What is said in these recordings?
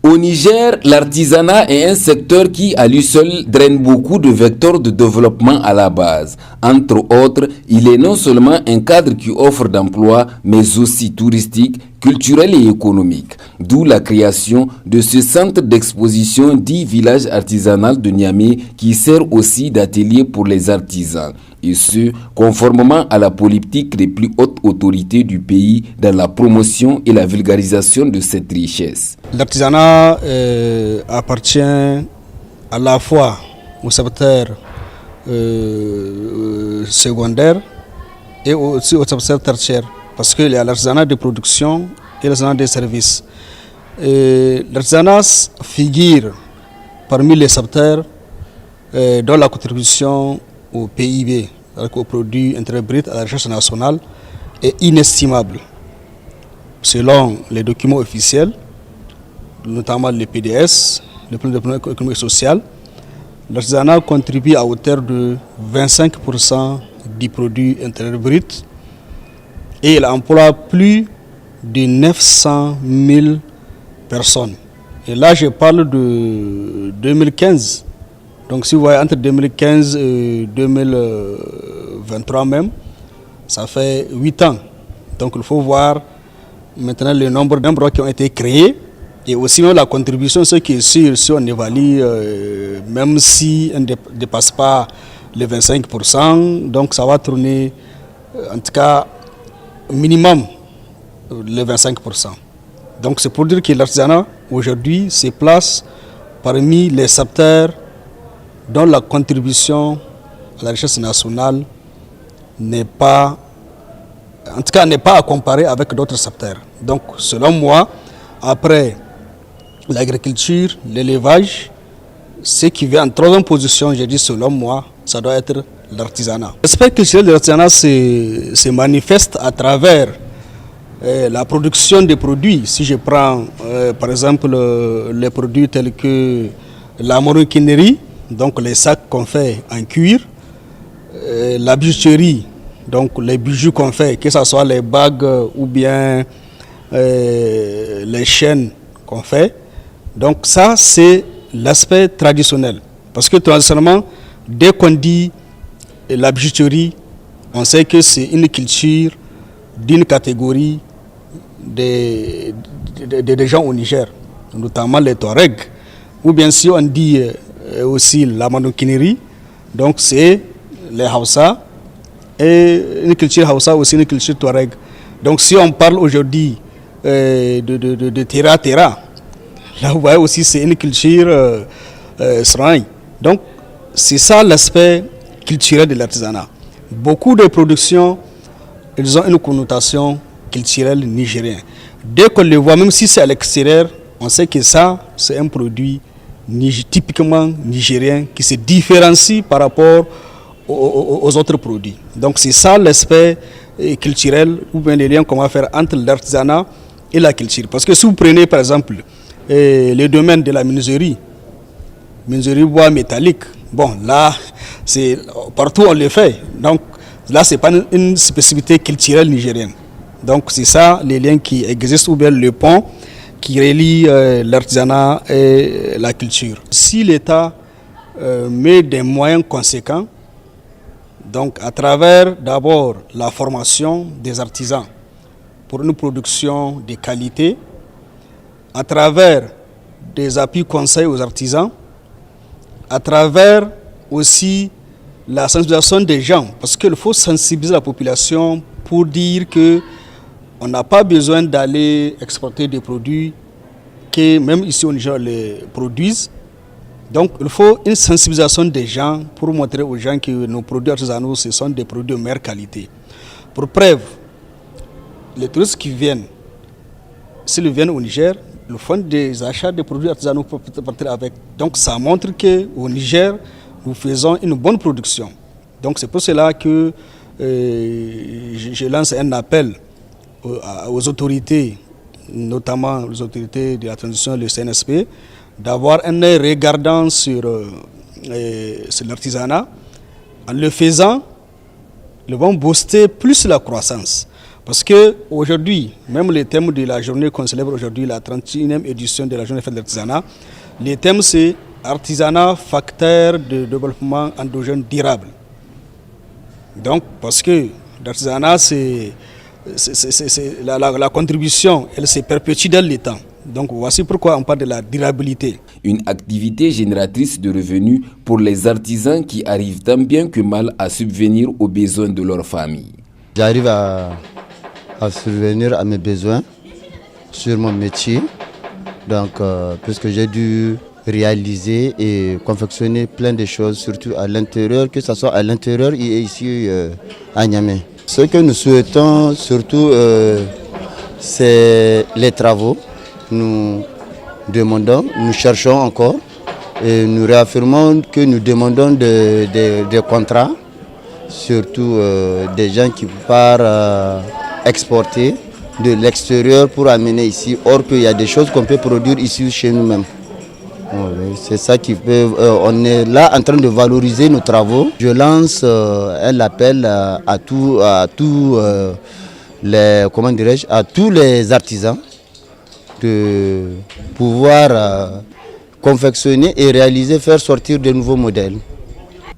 Au Niger, l'artisanat est un secteur qui, à lui seul, draine beaucoup de vecteurs de développement à la base. Entre autres, il est non seulement un cadre qui offre d'emplois, mais aussi touristique, culturel et économique. D'où la création de ce centre d'exposition dit village artisanal de Niamey qui sert aussi d'atelier pour les artisans. Et ce, conformément à la politique des plus hautes autorités du pays dans la promotion et la vulgarisation de cette richesse. L'artisanat appartient à la fois au secteur secondaire et aussi au secteur tertiaire, parce qu'il y a l'artisanat de production et l'artisanat des services. L'artisanat figure parmi les secteurs dont la contribution au PIB, au produit intérieur brut, à la richesse nationale, est inestimable. Selon les documents officiels, notamment le PDS, le plan de développement économique et social, l'artisanat contribue à hauteur de 25% du produit intérieur brut et il emploie plus de 900 000 personnes. Et là, je parle de 2015. Donc, si vous voyez entre 2015 et 2023 même, ça fait 8 ans. Donc, il faut voir maintenant le nombre d'emplois qui ont été créés et aussi même la contribution, ce qui est sûr, si on évalue, même si on ne dépasse pas les 25%, donc ça va tourner, en tout cas, minimum les 25%. Donc, c'est pour dire que l'artisanat, aujourd'hui, se place parmi les secteurs dont la contribution à la richesse nationale n'est pas, en tout cas, n'est pas à comparer avec d'autres secteurs. Donc, selon moi, après l'agriculture, l'élevage, ce qui vient en troisième position, j'ai dit selon moi, ça doit être l'artisanat. L'aspect culturel de l'artisanat se manifeste à travers la production des produits. Si je prends par exemple les produits tels que la maroquinerie, donc les sacs qu'on fait en cuir, la bijouterie, donc les bijoux qu'on fait, que ce soit les bagues ou bien les chaînes qu'on fait. Donc ça, c'est l'aspect traditionnel. Parce que traditionnellement, dès qu'on dit la bijouterie, on sait que c'est une culture d'une catégorie des gens au Niger, notamment les Touaregs. Ou bien si on dit aussi la maroquinerie, donc c'est les Hausa, et une culture Hausa aussi une culture Touareg. Donc si on parle aujourd'hui de Terra, là vous voyez aussi c'est une culture Sraï. Donc c'est ça l'aspect culturel de l'artisanat. Beaucoup de productions, elles ont une connotation culturelle nigérienne. Dès qu'on le voit, même si c'est à l'extérieur, on sait que ça, c'est un produit typiquement nigérien qui se différencie par rapport aux autres produits. Donc c'est ça l'aspect culturel ou bien les liens qu'on va faire entre l'artisanat et la culture. Parce que si vous prenez par exemple le domaine de la menuiserie bois métallique, bon là, c'est partout on le fait. Donc là, c'est pas une spécificité culturelle nigérienne. Donc c'est ça les liens qui existent ou bien le pont qui relie l'artisanat et la culture. Si l'État met des moyens conséquents, donc à travers d'abord la formation des artisans pour une production de qualité, à travers des appuis conseils aux artisans, à travers aussi la sensibilisation des gens, parce qu'il faut sensibiliser la population pour dire que on n'a pas besoin d'aller exporter des produits que même ici au Niger les produisent. Donc il faut une sensibilisation des gens pour montrer aux gens que nos produits artisanaux ce sont des produits de meilleure qualité. Pour preuve, les touristes qui viennent, s'ils viennent au Niger, ils font des achats de produits artisanaux pour partir avec. Donc ça montre qu'au Niger, nous faisons une bonne production. Donc c'est pour cela que je lance un appel aux autorités, notamment les autorités de la transition, le CNSP, d'avoir un œil regardant sur l'artisanat. En le faisant, ils vont booster plus la croissance. Parce que aujourd'hui, même le thème de la journée qu'on célèbre aujourd'hui, la 31e édition de la journée fête de l'artisanat, le thème c'est artisanat, facteur de développement endogène durable. Donc, parce que l'artisanat, la contribution, elle se perpétue dans le temps. Donc, voici pourquoi on parle de la durabilité. Une activité génératrice de revenus pour les artisans qui arrivent tant bien que mal à subvenir aux besoins de leur famille. J'arrive à subvenir à mes besoins sur mon métier, donc puisque j'ai dû réaliser et confectionner plein de choses, surtout à l'intérieur, que ce soit à l'intérieur et ici à Niamey. Ce que nous souhaitons surtout, c'est les travaux. Nous demandons, nous cherchons encore et nous réaffirmons que nous demandons des contrats, surtout des gens qui partent exporter de l'extérieur pour amener ici, or qu'il y a des choses qu'on peut produire ici chez nous-mêmes. C'est ça qui peut. On est là en train de valoriser nos travaux. Je lance un appel à tous les artisans de pouvoir confectionner et réaliser, faire sortir de nouveaux modèles.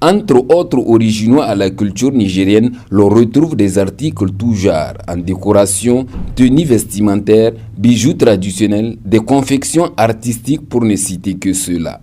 Entre autres originaux à la culture nigérienne, l'on retrouve des articles tout genre, en décoration, tenues vestimentaires, bijoux traditionnels, des confections artistiques pour ne citer que cela.